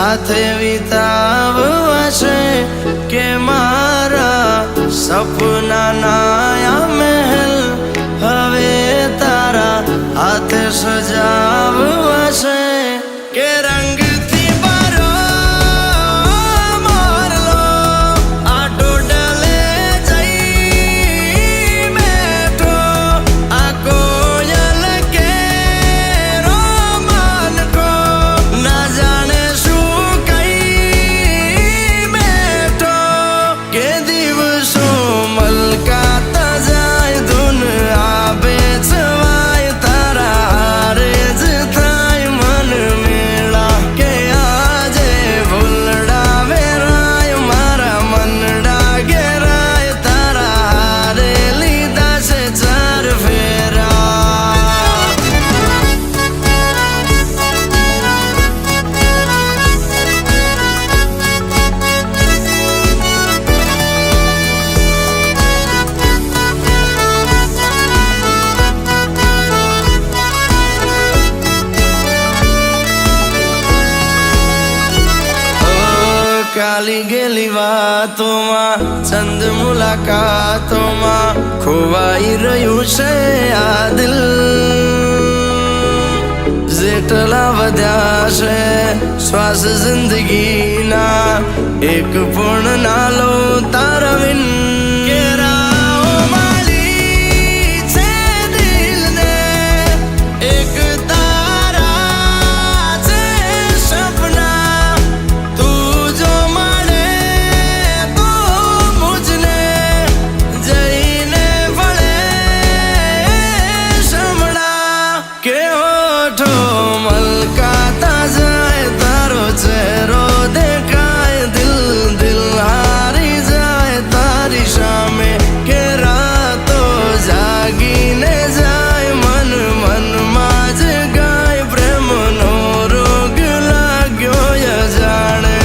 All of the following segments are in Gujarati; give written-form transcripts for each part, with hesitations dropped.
સાથે વિતાવશે કે મારા સપનાના આ મહેલ હવે તારા હાથે સજાવશે કે રંગથી ભરો મોરલો આ ટોડલે જઈ બેઠો આ કોયલ કેરો મનકો ના જાણે શું કઈ બેઠો કે દિવસો મલકાતા જાય ધૂન આવે છવાય તારા હારે જ થાય મન મેળા કે આજે ભૂલડા વેરાય મારા મનડા ઘેરાય તારા હારે લીધા છે ચાર ફેરા કાલી ગેલી વાતોમાં ચંદ મુલાકાતોમાં ખોવાઈ રહ્યું છે આ દિલ જેટલા વધ્યા છે શ્વાસ જિંદગીના એક પણ ના લો તારા વિન કે રાહો મારી છે દિલને એક તારા છે સપના તું જો મળે તો મુજને જઈને ભળે સમણા કે હોઠો મલકાતા જાય તારો ચહેરો દેખાય દિલ દિલ હારી જાય તારી સામે કે રાતો જાગીને જાય મન મનમાં જ ગાય પ્રેમનો રોગ લાગ્યો જાણે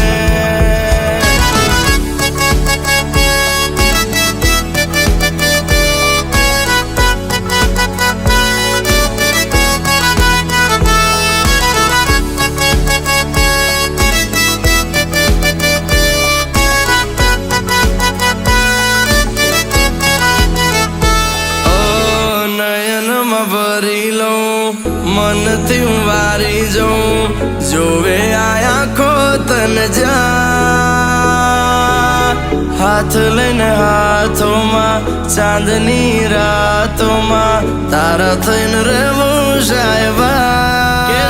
નયનમાં ભરી લઉં મનથી હું વારી જાઉં જોવે આયા ખો તને જા હાથ લઈને હાથોમાં ચાંદની રાતોમાં તારા થઈને રહેવું સાહેબા કે